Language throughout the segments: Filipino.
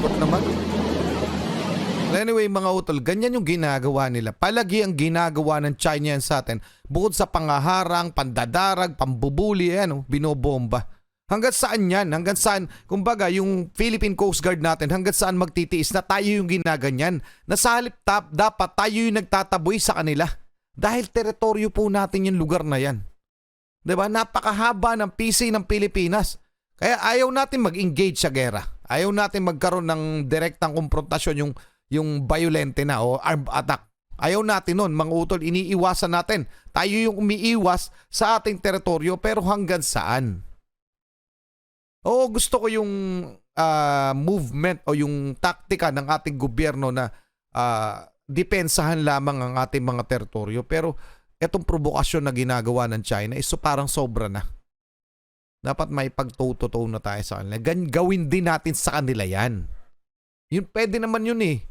Ikot naman. Anyway mga utol, ganyan yung ginagawa nila. Palagi ang ginagawa ng China yan sa atin. Bukod sa pangaharang, pandadarag, pambubuli, binobomba. Hanggang saan yan? Hanggang saan, kumbaga, yung Philippine Coast Guard natin, hanggang saan magtitiis na tayo yung ginaganyan? Na sa halip dapat tayo yung nagtataboy sa kanila. Dahil teritoryo po natin yung lugar na yan. Diba? Napakahaba ng PC ng Pilipinas. Kaya ayaw natin mag-engage sa gera. Ayaw natin magkaroon ng direktang konfrontasyon yung violente na o armed attack. Ayaw natin nun, mga utol, iniiwasan natin. Tayo yung umiiwas sa ating teritoryo pero hanggang saan? Oo, gusto ko yung movement o yung taktika ng ating gobyerno na depensahan lamang ang ating mga teritoryo. Pero itong provokasyon na ginagawa ng China is parang sobra na. Dapat may pagtututo na tayo sa kanila. Gawin din natin sa kanila yan. Yun, pwede naman yun eh.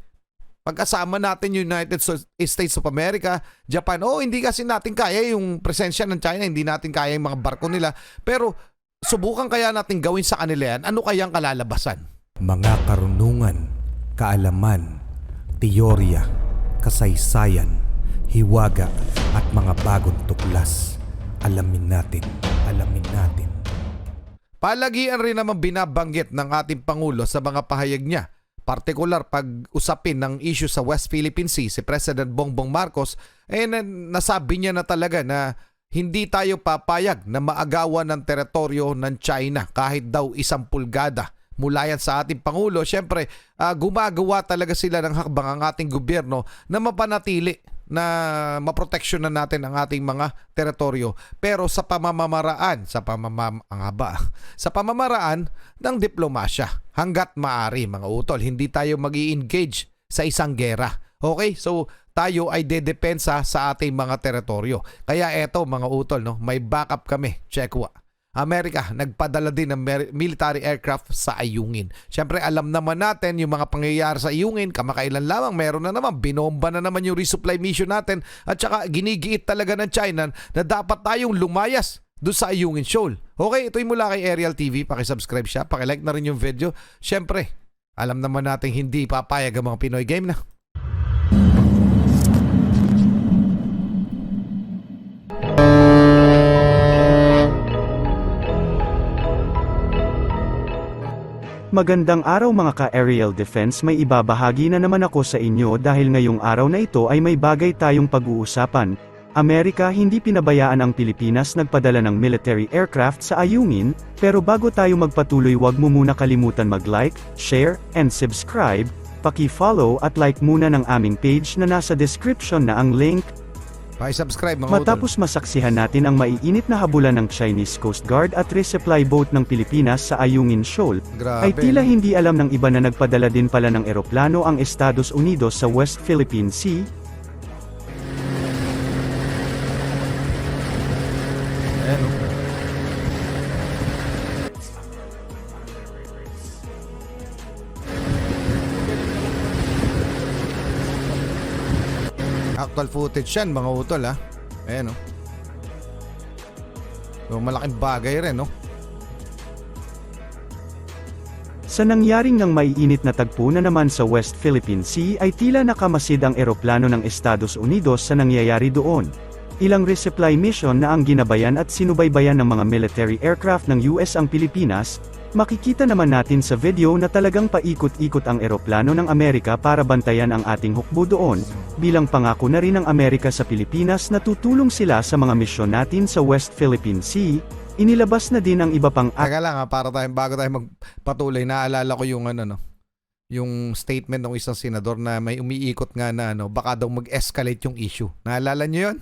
Pagkasama natin yung United States of America, Japan, hindi kasi natin kaya yung presensya ng China, hindi natin kaya yung mga barko nila. Pero subukan kaya natin gawin sa kanila yan, ano kayang kalalabasan? Mga karunungan, kaalaman, teorya, kasaysayan, hiwaga at mga bagong tuklas. Alamin natin, alamin natin. Palagian rin naman binabanggit ng ating Pangulo sa mga pahayag niya. Partikular pag usapin ng issue sa West Philippine Sea, si President Bongbong Marcos, nasabi niya na talaga na hindi tayo papayag na maagawan ng teritoryo ng China kahit daw 1 pulgada. Mula yan sa ating Pangulo, syempre gumagawa talaga sila ng hakbang ang ating gobyerno na mapanatili na maproteksyonan natin ang ating mga teritoryo. Pero sa pamamaraan ng diplomasya hanggat maaari mga utol. Hindi tayo mag-i-engage sa isang gera. Okay? So tayo ay dedepensa sa ating mga teritoryo. Kaya eto mga utol, may backup kami. Check wa. Amerika, nagpadala din ng military aircraft sa Ayungin. Siyempre, alam naman natin yung mga pangyayari sa Ayungin. Kamakailan lamang, meron na naman. Binomba na naman yung resupply mission natin. At saka, ginigiit talaga ng China na dapat tayong lumayas doon sa Ayungin Shoal. Okay, ito'y mula kay Aerial TV. Pakisubscribe siya. Pakilike na rin yung video. Siyempre, alam naman natin hindi papayag ang mga Pinoy game na. Magandang araw mga ka-Aerial Defense, may ibabahagi na naman ako sa inyo dahil ngayong araw na ito ay may bagay tayong pag-uusapan. Amerika, hindi pinabayaan ang Pilipinas nagpadala ng military aircraft sa Ayungin, pero bago tayo magpatuloy wag mo muna kalimutan mag-like, share, and subscribe, paki-follow at like muna ng aming page na nasa description na ang link. Pakisubscribe mga Matapos masaksihan natin ang maiinit na habulan ng Chinese Coast Guard at resupply boat ng Pilipinas sa Ayungin Shoal, ay tila hindi alam ng iba na nagpadala din pala ng eroplano ang Estados Unidos sa West Philippine Sea. Actual footage yan mga utol ha. Ayan o. So, malaking bagay rin Sa nangyaring ng maiinit na tagpo na naman sa West Philippine Sea ay tila nakamasid ang eroplano ng Estados Unidos sa nangyayari doon. Ilang resupply mission na ang ginabayan at sinubaybayan ng mga military aircraft ng US ang Pilipinas. Makikita naman natin sa video na talagang paikot-ikot ang eroplano ng Amerika para bantayan ang ating hukbo doon. Bilang pangako na rin ng Amerika sa Pilipinas na tutulong sila sa mga misyon natin sa West Philippine Sea, inilabas na din ang iba pang Teka lang bago tayo magpatuloy, naalala ko yung yung statement ng isang senador na may umiikot nga na baka daw mag-escalate yung issue. Naalala nyo yun?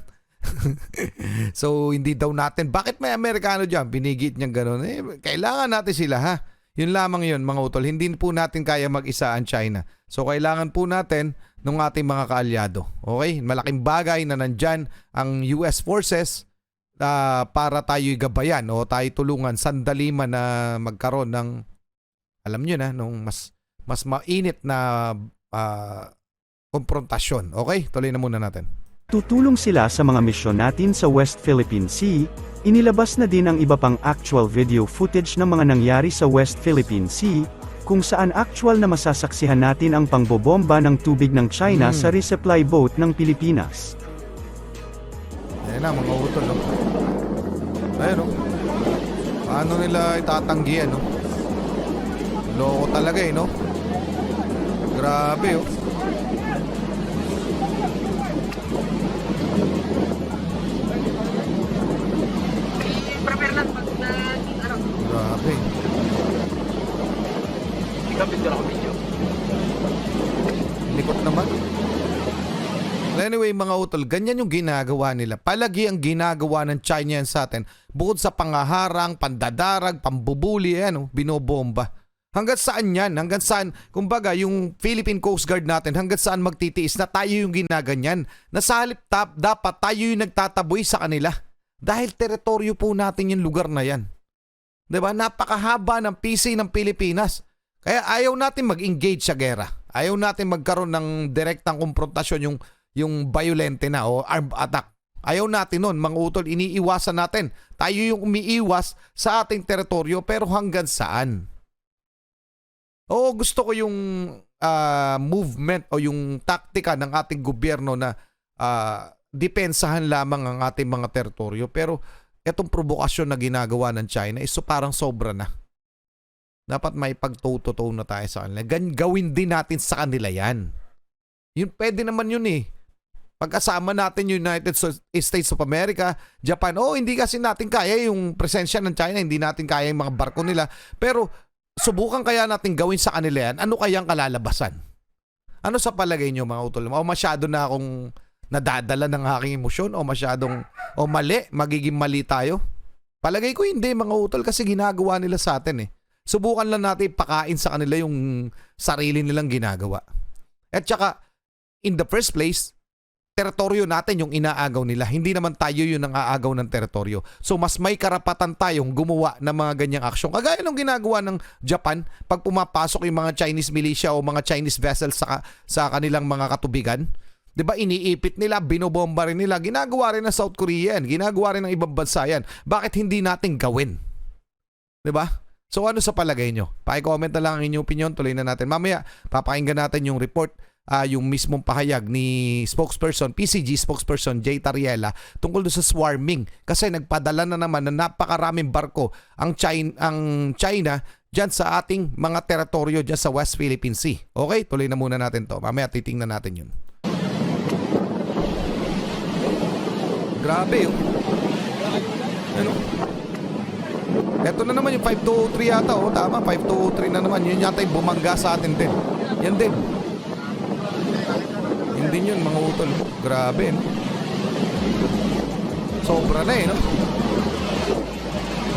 So hindi daw natin, bakit may Amerikano dyan binigit niyang gano'n, kailangan natin sila ha, yun lamang yun mga utol, hindi po natin kaya mag-isa ang China, so kailangan po natin ng ating mga kaalyado. Okay, malaking bagay na nandyan ang US forces para tayo'y gabayan o tayo tulungan sandali man na magkaroon ng, alam nyo na, nung mas mainit na konfrontasyon. Okay, tuloy na muna natin. Tutulong sila sa mga misyon natin sa West Philippine Sea. Inilabas na din ang iba pang actual video footage ng mga nangyari sa West Philippine Sea, kung saan actual na masasaksihan natin ang pangbobomba ng tubig ng China sa resupply boat ng Pilipinas. Ayan na, mga utol. No? Ayun, no? Paano nila itatanggihan, no? Loko talaga, eh, no? Grabe, oh. Grabe. Likot naman. Anyway, mga utol, ganyan yung ginagawa nila. Palagi ang ginagawa ng China yan sa atin. Bukod sa pangaharang, pandadarag, pambubuli, binobomba. Hanggang saan yan? Hanggang saan, kumbaga, yung Philippine Coast Guard natin, hanggang saan magtitiis na tayo yung ginaganyan? Na sa halip dapat tayo yung nagtataboy sa kanila. Dahil teritoryo po natin yung lugar na yan. 'Di ba? Napakahaba ng PC ng Pilipinas. Kaya ayaw natin mag-engage sa gera. Ayaw natin magkaroon ng direktang konfrontasyon yung violente na o armed attack. Ayaw natin nun, mga utol, iniiwasan natin. Tayo yung umiiwas sa ating teritoryo, pero hanggang saan? Oo, gusto ko yung movement o yung taktika ng ating gobyerno na depensahan lamang ang ating mga teritoryo. Pero itong provokasyon na ginagawa ng China is parang sobra na. Dapat may pagtututo na tayo sa kanila. Gawin din natin sa kanila yan. Yun, pwede naman yun eh. Pagkasama natin yung United States of America, Japan, hindi kasi natin kaya yung presensya ng China, hindi natin kaya yung mga barko nila. Pero subukan kaya natin gawin sa kanila yan, ano kayang kalalabasan? Ano sa palagay nyo, mga utol? O masyado na akong nadadala ng aking emosyon o magiging mali tayo? Palagay ko hindi, mga utol, kasi ginagawa nila sa atin eh. Subukan lang natin ipakain sa kanila yung sarili nilang ginagawa. At saka, in the first place, teritoryo natin yung inaagaw nila. Hindi naman tayo yung nangaagaw ng teritoryo. So, mas may karapatan tayong gumawa ng mga ganyang aksyon. Kagaya ng ginagawa ng Japan pag pumapasok yung mga Chinese militia o mga Chinese vessels sa kanilang mga katubigan. 'Di ba, iniipit nila, binobomba rin nila. Ginagawa rin ng South Korea yan. Ginagawa rin ng ibang bansa yan. Bakit hindi natin gawin? 'Di ba? So ano sa palagay nyo? Paki-comment na lang ang inyong opinion. Tuloy na natin. Mamaya, papakinggan natin yung report, yung mismong pahayag ni PCG spokesperson Jay Tariela tungkol doon sa swarming. Kasi nagpadala na naman na napakaraming barko ang China dyan sa ating mga teritoryo dyan sa West Philippine Sea. Okay? Tuloy na muna natin to. Mamaya titingnan natin yun. Grabe yun. Ano? Eto na naman yung 5203 yata. Tama, 5203 na naman. Yun yata yung bumangga sa atin din. Yan din. Yun din yun, mga utol. Grabe, no? Sobra na no?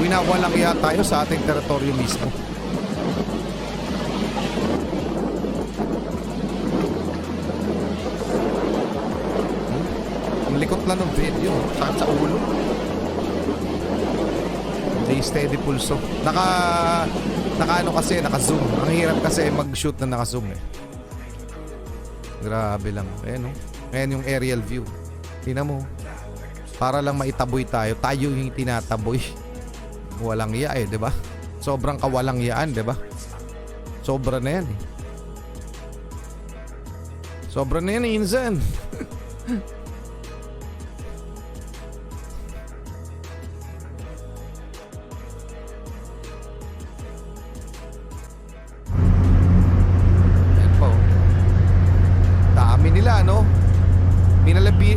Winawalang iya tayo sa ating teritoryo mismo. Ang likot lang ng video. Sakit sa ulo. Hindi steady pulso. Naka zoom. Ang hirap kasi mag-shoot na naka-zoom eh. Grabe lang. Ayan, ayan yung aerial view. Tingnan mo. Para lang maitaboy tayo. Tayo yung tinataboy. Walang iya eh, 'di ba? Sobrang kawalang iyaan, 'di ba? Sobra na 'yan eh. Sobra na 'yan, insan.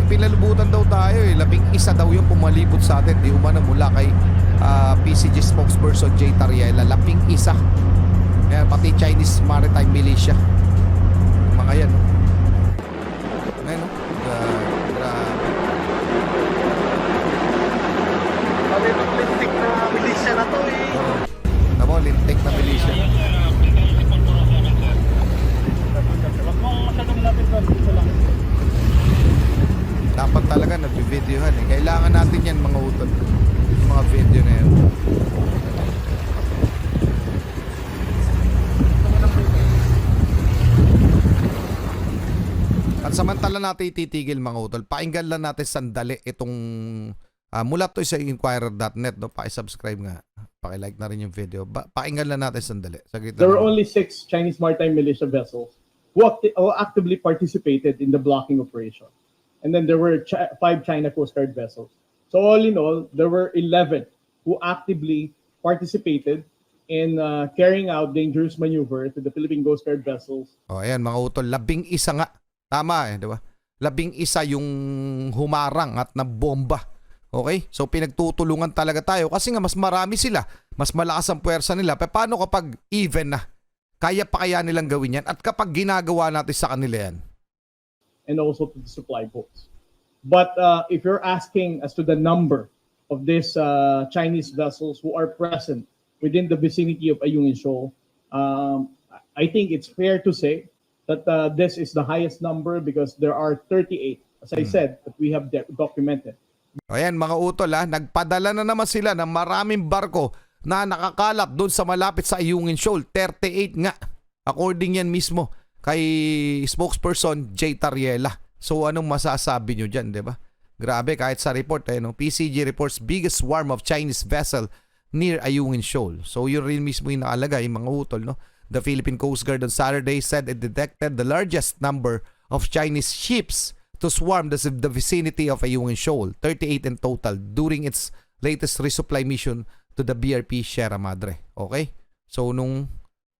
Pinalubutan daw tayo eh. 11 daw yung pumalibot sa atin. Di umano mula kay PCG spokesperson Jay Tariela. 11. Kaya pati Chinese Maritime Militia. Mga yan. Ngayon, Sabi ng lintik na milisya na to eh. Tama, lintik na milisya. Huwag mong masyadong lapit doon. Dito lang. Dapat talaga nagbi-videohan eh. Kailangan natin yan, mga utol. Yung mga video na yan. Pansamantala natin ititigil, mga utol. Painggan lang natin sandali itong Mula to sa inquirer.net, no? Paki-subscribe nga. Paki-like na rin yung video. Pakinggan lang natin sandali. Saglit There lang. were only 6 Chinese maritime militia vessels who actively participated in the blocking operation. And then there were 5 China Coast Guard vessels. So all in all, there were 11 who actively participated in carrying out dangerous maneuver to the Philippine Coast Guard vessels. Ayan mga utol, 11 nga. Tama di ba? 11 yung humarang at nabomba. Okay? So pinagtutulungan talaga tayo kasi nga mas marami sila. Mas malakas ang puwersa nila. Pero paano kapag even na? Kaya pa kaya nilang gawin yan? At kapag ginagawa natin sa kanila yan? And also to the supply boats. But if you're asking as to the number of these Chinese vessels who are present within the vicinity of Ayungin Shoal, I think it's fair to say that this is the highest number because there are 38, as I said, that we have documented. Ayan mga utol nagpadala na naman sila ng maraming barko na nakakalat doon sa malapit sa Ayungin Shoal. 38 nga. According yan mismo kay spokesperson Jay Tariela. So anong masasabi nyo dyan, di ba? Grabe, kahit sa report, PCG reports biggest swarm of Chinese vessel near Ayungin Shoal. So yun rin mismo yung nakalagay, mga utol, no? The Philippine Coast Guard on Saturday said it detected the largest number of Chinese ships to swarm the vicinity of Ayungin Shoal, 38 in total, during its latest resupply mission to the BRP Sierra Madre. Okay? So nung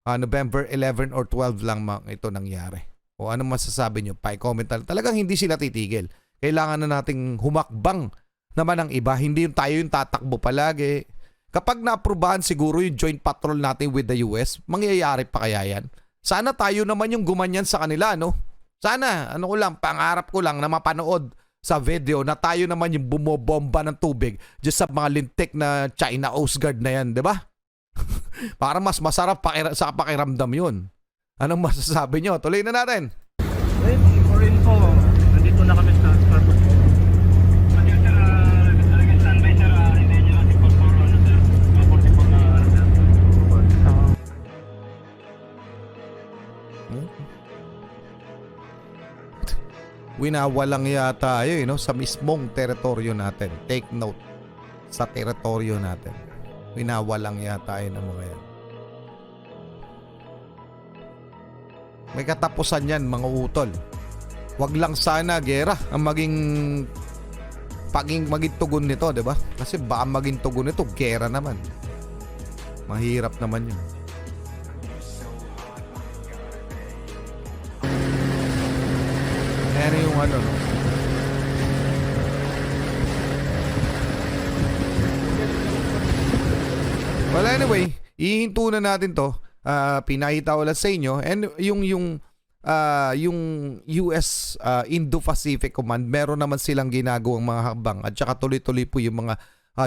November 11 or 12 lang ito nangyari. O ano masasabi nyo? Pa-comment talagang hindi sila titigil. Kailangan na nating humakbang naman ang iba. Hindi yung tayo yung tatakbo palagi. Kapag naaprubahan siguro yung joint patrol natin with the US, mangyayari pa kaya yan? Sana tayo naman yung gumanyan sa kanila, no? Sana, pangarap ko lang na mapanood sa video na tayo naman yung bumobomba ng tubig just sa mga lintik na China Coast Guard na yan, di ba? Para mas masarap sa pakiramdam yun. Anong masasabi nyo? Tuloy na natin. Wait, for info, nandito na kami sa Starbucks. Standby sir, hindi nyo natin pagpuro na sir. 44 na sir. Winawalang yata tayo sa mismong teritoryo natin. Take note, sa teritoryo natin. Winawalang yata tayo ng mga yan. May katapusan yan mga utol. Wag lang sana gera ang maging tugon nito, di ba? Kasi baka maging tugon nito, gera naman. Mahirap naman yun. Ano yung no? Well anyway, ihinto na natin to. Pinakita ulit sa inyo. And yung US Indo-Pacific Command, meron naman silang ginagawang mga hakbang at saka tuloy-tuloy po yung mga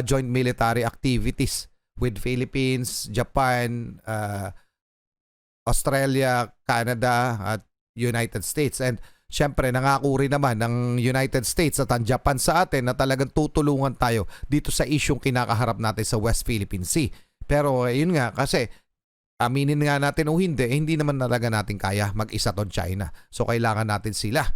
joint military activities with Philippines, Japan, Australia, Canada at United States. And syempre, nangako rin naman ng United States at ang Japan sa atin na talagang tutulungan tayo dito sa isyong kinakaharap natin sa West Philippine Sea. Pero yun nga, kasi aminin nga natin o hindi naman talaga natin kaya mag-isa to China. So kailangan natin sila.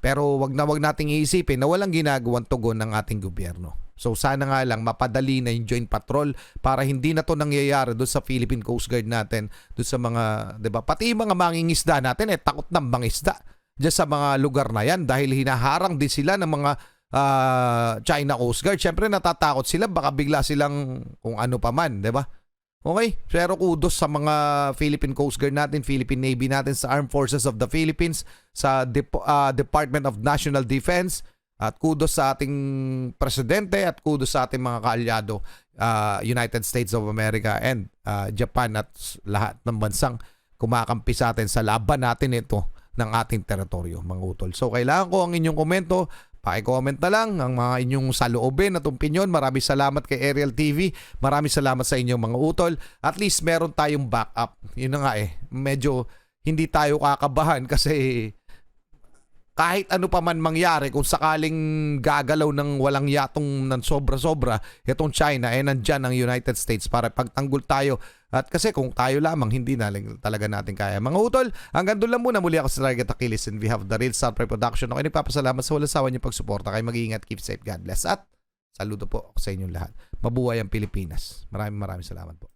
Pero wag nating iisipin na walang ginagawang tugon ng ating gobyerno. So sana nga lang mapadali na yung joint patrol para hindi na to nangyayari doon sa Philippine Coast Guard natin, doon sa mga, 'di ba? Pati yung mga mangingisda natin takot ng mangisda diyan sa mga lugar na yan dahil hinaharang din sila ng mga China Coast Guard. Syempre natatakot sila baka bigla silang kung ano pa man, 'di ba? Okay, pero kudos sa mga Philippine Coast Guard natin, Philippine Navy natin, sa Armed Forces of the Philippines, sa Department of National Defense, at kudos sa ating presidente at kudos sa ating mga kaalyado, United States of America and Japan at lahat ng bansang kumakampi sa atin sa laban natin ito ng ating teritoryo, mga utol. So kailangan ko ang inyong komento. Paki-comment na lang ang mga inyong saloobin at opinyon. Maraming salamat kay Ariel TV. Maraming salamat sa inyong mga utol. At least meron tayong backup. Yun na nga medyo hindi tayo kakabahan kasi kahit ano pa man mangyari, kung sakaling gagalaw ng walang yatong ng sobra-sobra, itong China, nandyan ang United States para pagtanggol tayo. At kasi kung tayo lamang, hindi na talaga natin kaya. Mga utol, hanggang doon lang muna. Muli ako sa Target Achilles and we have the Real Star Production. Ako nagpapasalamat sa walang sawa niyong pagsuporta. Kayo mag-iingat, keep safe, God bless. At Saludo po ako sa inyong lahat. Mabuhay ang Pilipinas. Maraming salamat po.